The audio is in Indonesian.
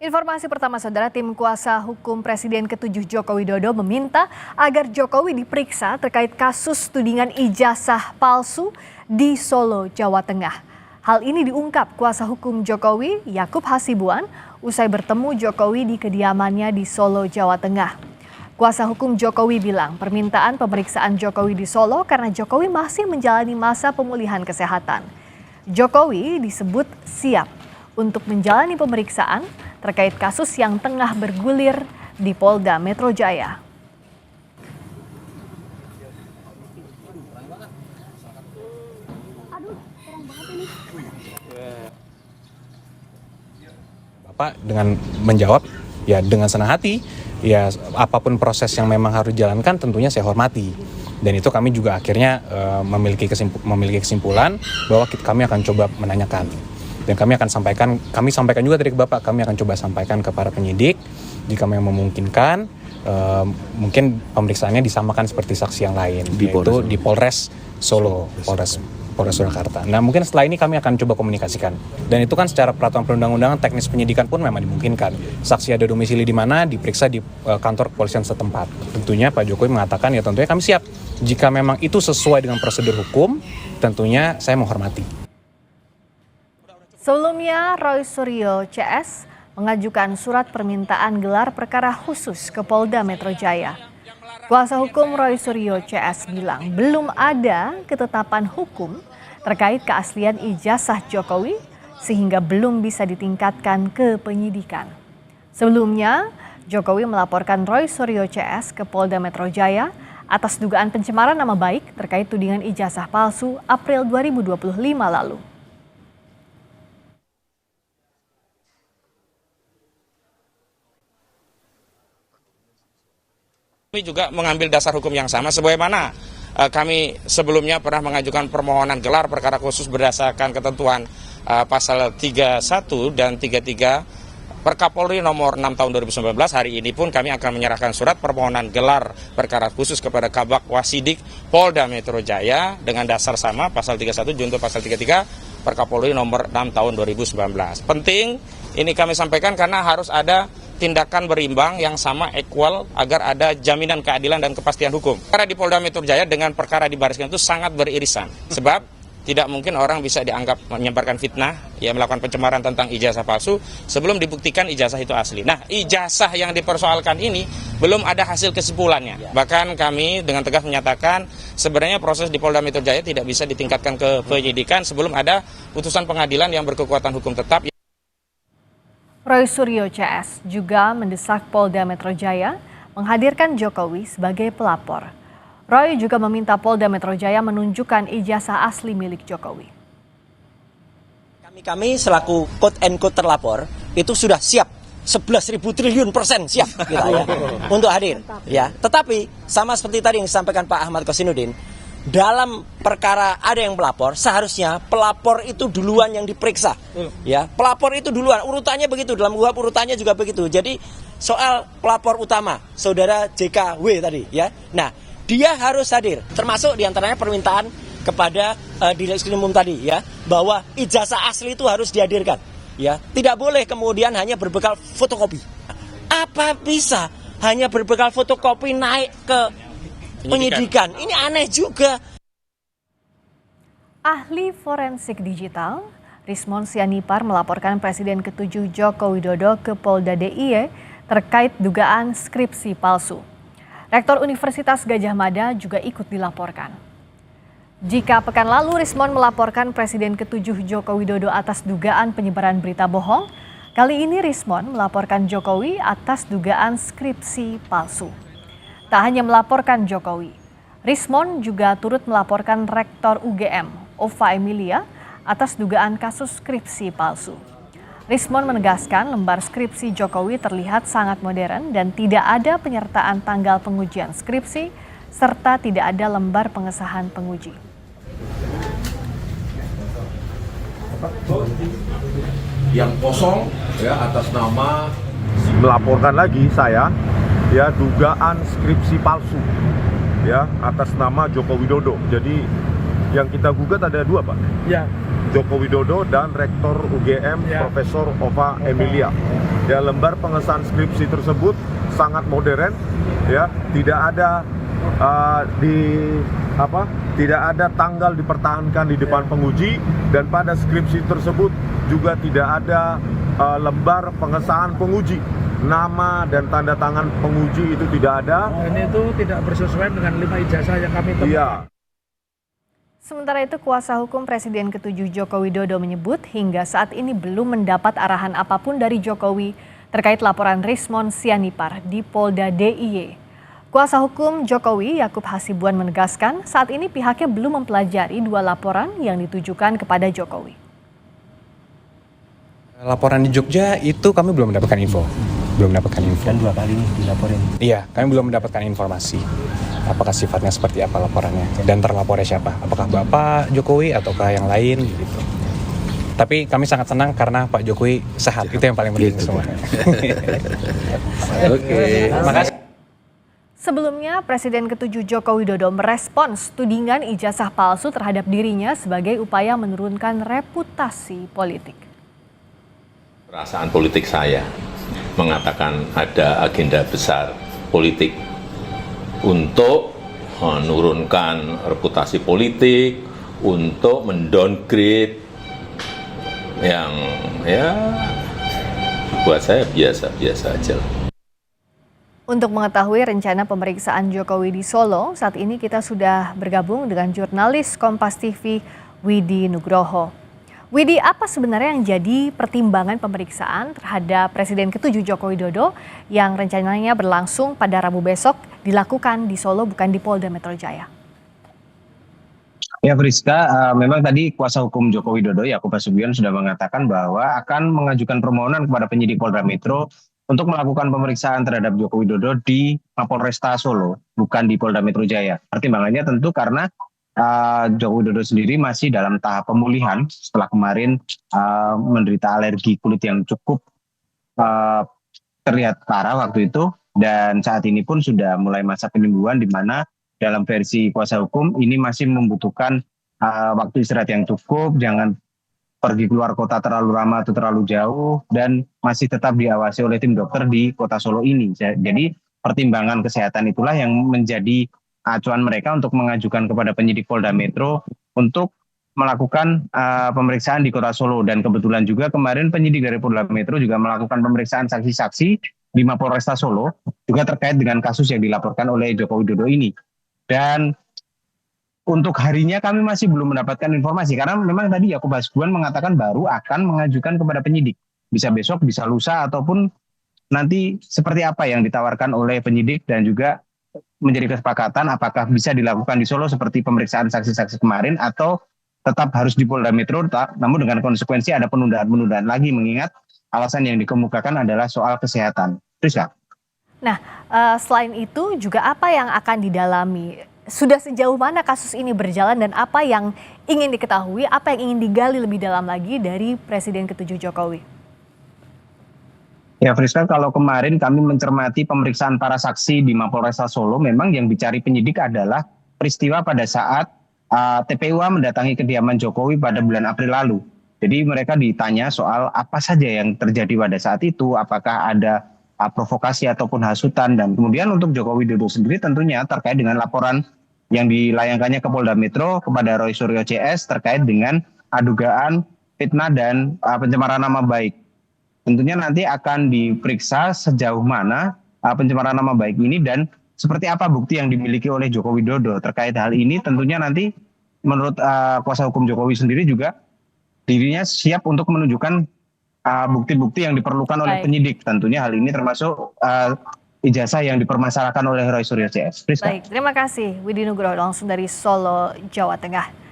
Informasi pertama, Saudara, tim kuasa hukum Presiden ke-7 Joko Widodo meminta agar Jokowi diperiksa terkait kasus tudingan ijazah palsu di Solo, Jawa Tengah. Hal ini diungkap kuasa hukum Jokowi, Yakub Hasibuan, usai bertemu Jokowi di kediamannya di Solo, Jawa Tengah. Kuasa hukum Jokowi bilang permintaan pemeriksaan Jokowi di Solo karena Jokowi masih menjalani masa pemulihan kesehatan. Jokowi disebut siap untuk menjalani pemeriksaan terkait kasus yang tengah bergulir di Polda Metro Jaya. Bapak dengan menjawab ya dengan senang hati, ya apapun proses yang memang harus dijalankan tentunya saya hormati. Dan itu kami juga akhirnya memiliki kesimpulan bahwa kami akan coba menanyakan. Dan kami sampaikan juga tadi ke Bapak, kami akan coba sampaikan ke para penyidik jika memang memungkinkan, mungkin pemeriksaannya disamakan seperti saksi yang lain, yaitu di Polres Solo, Polres Surakarta. Nah, mungkin setelah ini kami akan coba komunikasikan. Dan itu kan secara peraturan perundang-undangan teknis penyidikan pun memang dimungkinkan. Saksi ada domisili di mana, diperiksa di kantor kepolisian setempat. Tentunya Pak Jokowi mengatakan ya tentunya kami siap. Jika memang itu sesuai dengan prosedur hukum, tentunya saya menghormati. Sebelumnya, Roy Suryo CS mengajukan surat permintaan gelar perkara khusus ke Polda Metro Jaya. Kuasa hukum Roy Suryo CS bilang belum ada ketetapan hukum terkait keaslian ijazah Jokowi sehingga belum bisa ditingkatkan ke penyidikan. Sebelumnya, Jokowi melaporkan Roy Suryo CS ke Polda Metro Jaya atas dugaan pencemaran nama baik terkait tudingan ijazah palsu April 2025 lalu. Kami juga mengambil dasar hukum yang sama sebagaimana kami sebelumnya pernah mengajukan permohonan gelar perkara khusus berdasarkan ketentuan pasal 31 dan 33 Perkapolri nomor 6 tahun 2019. Hari ini pun kami akan menyerahkan surat permohonan gelar perkara khusus kepada Kabak Wasidik Polda Metro Jaya dengan dasar sama pasal 31 junto pasal 33 Perkapolri nomor 6 tahun 2019. Penting ini kami sampaikan karena harus ada tindakan berimbang yang sama equal agar ada jaminan keadilan dan kepastian hukum. Perkara di Polda Metro Jaya dengan perkara di Baris Krim itu sangat beririsan. Sebab tidak mungkin orang bisa dianggap menyebarkan fitnah, ya melakukan pencemaran tentang ijazah palsu sebelum dibuktikan ijazah itu asli. Nah, ijazah yang dipersoalkan ini belum ada hasil kesimpulannya. Bahkan kami dengan tegas menyatakan sebenarnya proses di Polda Metro Jaya tidak bisa ditingkatkan ke penyidikan sebelum ada putusan pengadilan yang berkekuatan hukum tetap. Roy Suryo CS juga mendesak Polda Metro Jaya menghadirkan Jokowi sebagai pelapor. Roy juga meminta Polda Metro Jaya menunjukkan ijazah asli milik Jokowi. Kami selaku quote and quote terlapor itu sudah siap 11.000 triliun % siap kita ya untuk hadir ya. Tetapi sama seperti tadi yang disampaikan Pak Ahmad Kosinudin, dalam perkara ada yang pelapor, seharusnya pelapor itu duluan yang diperiksa. Ya, pelapor itu duluan, urutannya begitu, dalam UHAP urutannya juga begitu. Jadi soal pelapor utama, Saudara JKW tadi ya. Nah, dia harus hadir, termasuk diantaranya permintaan kepada Direkskrim tadi ya, bahwa ijazah asli itu harus dihadirkan. Ya, tidak boleh kemudian hanya berbekal fotokopi. Apa bisa hanya berbekal fotokopi naik ke penyidikan? Ini aneh juga. Ahli forensik digital Rismon Sianipar melaporkan Presiden ke-7 Joko Widodo ke Polda DIY terkait dugaan skripsi palsu. Rektor Universitas Gadjah Mada juga ikut dilaporkan. Jika pekan lalu Rismon melaporkan Presiden ke-7 Joko Widodo atas dugaan penyebaran berita bohong, kali ini Rismon melaporkan Jokowi atas dugaan skripsi palsu. Tak hanya melaporkan Jokowi, Rismon juga turut melaporkan Rektor UGM, Ova Emilia, atas dugaan kasus skripsi palsu. Rismon menegaskan lembar skripsi Jokowi terlihat sangat modern dan tidak ada penyertaan tanggal pengujian skripsi, serta tidak ada lembar pengesahan penguji. Yang kosong ya atas nama melaporkan lagi saya ya dugaan skripsi palsu ya atas nama Joko Widodo. Jadi yang kita gugat ada 2, Pak. Ya. Joko Widodo dan Rektor UGM Profesor Ova Emilia. Ya, lembar pengesahan skripsi tersebut sangat modern, ya, tidak ada tidak ada tanggal dipertahankan di depan penguji, dan pada skripsi tersebut juga tidak ada lembar pengesahan penguji. Nama dan tanda tangan penguji itu tidak ada. Ini itu tidak bersesuaian dengan 5 ijazah yang kami temukan. Iya. Sementara itu, kuasa hukum Presiden ke-7 Joko Widodo menyebut hingga saat ini belum mendapat arahan apapun dari Jokowi terkait laporan Rismon Sianipar di Polda DIY. Kuasa hukum Jokowi, Yakub Hasibuan, menegaskan saat ini pihaknya belum mempelajari 2 laporan yang ditujukan kepada Jokowi. Laporan di Jogja itu kami belum mendapatkan info. Belum mendapatkan info. Dan 2 kali nih dilaporin. Iya, kami belum mendapatkan informasi. Apakah sifatnya seperti apa laporannya dan terlapornya siapa? Apakah Bapak Jokowi ataukah yang lain gitu. Tapi kami sangat senang karena Pak Jokowi sehat. Itu yang paling penting semua. Oke. Makasih. Sebelumnya, Presiden ke-7 Joko Widodo merespons tudingan ijazah palsu terhadap dirinya sebagai upaya menurunkan reputasi politik. Perasaan politik saya mengatakan ada agenda besar politik untuk menurunkan reputasi politik, untuk mendowngrade yang ya buat saya biasa-biasa aja. Untuk mengetahui rencana pemeriksaan Jokowi di Solo, saat ini kita sudah bergabung dengan jurnalis Kompas TV Widi Nugroho. Widi, apa sebenarnya yang jadi pertimbangan pemeriksaan terhadap Presiden ke-7 Joko Widodo yang rencananya berlangsung pada Rabu besok dilakukan di Solo bukan di Polda Metro Jaya? Ya Friska, memang tadi kuasa hukum Joko Widodo, Yakub Hasibuan, sudah mengatakan bahwa akan mengajukan permohonan kepada penyidik Polda Metro untuk melakukan pemeriksaan terhadap Joko Widodo di Mapolresta Solo, bukan di Polda Metro Jaya. Pertimbangannya tentu karena Joko Widodo sendiri masih dalam tahap pemulihan setelah kemarin menderita alergi kulit yang cukup terlihat parah waktu itu, dan saat ini pun sudah mulai masa penyembuhan, di mana dalam versi kuasa hukum ini masih membutuhkan waktu istirahat yang cukup, jangan pergi keluar kota terlalu lama atau terlalu jauh, dan masih tetap diawasi oleh tim dokter di kota Solo ini. Jadi pertimbangan kesehatan itulah yang menjadi acuan mereka untuk mengajukan kepada penyidik Polda Metro untuk melakukan pemeriksaan di kota Solo. Dan kebetulan juga kemarin penyidik dari Polda Metro juga melakukan pemeriksaan saksi-saksi di Mapolresta Solo juga terkait dengan kasus yang dilaporkan oleh Joko Widodo ini. Dan untuk harinya kami masih belum mendapatkan informasi karena memang tadi Yakub Hasibuan mengatakan baru akan mengajukan kepada penyidik. Bisa besok, bisa lusa, ataupun nanti seperti apa yang ditawarkan oleh penyidik, dan juga menjadi kesepakatan apakah bisa dilakukan di Solo seperti pemeriksaan saksi-saksi kemarin atau tetap harus di Polda Metro, namun dengan konsekuensi ada penundaan-penundaan lagi, mengingat alasan yang dikemukakan adalah soal kesehatan. Terus ya? Nah, selain itu juga apa yang akan didalami? Sudah sejauh mana kasus ini berjalan dan apa yang ingin diketahui, apa yang ingin digali lebih dalam lagi dari Presiden ke-7 Jokowi? Ya Friska, kalau kemarin kami mencermati pemeriksaan para saksi di Mapolresta Solo, memang yang dicari penyidik adalah peristiwa pada saat TPUA mendatangi kediaman Jokowi pada bulan April lalu. Jadi mereka ditanya soal apa saja yang terjadi pada saat itu, apakah ada provokasi ataupun hasutan, dan kemudian untuk Joko Widodo sendiri tentunya terkait dengan laporan yang dilayangkannya ke Polda Metro kepada Roy Suryo CS terkait dengan dugaan fitnah dan pencemaran nama baik. Tentunya nanti akan diperiksa sejauh mana pencemaran nama baik ini dan seperti apa bukti yang dimiliki oleh Joko Widodo terkait hal ini. Tentunya nanti menurut kuasa hukum Jokowi sendiri juga dirinya siap untuk menunjukkan bukti-bukti yang diperlukan oleh penyidik. Tentunya hal ini termasuk ijazah yang dipermasalahkan oleh Roy Suryo CS. Baik, terima kasih Widi Nugroho langsung dari Solo, Jawa Tengah.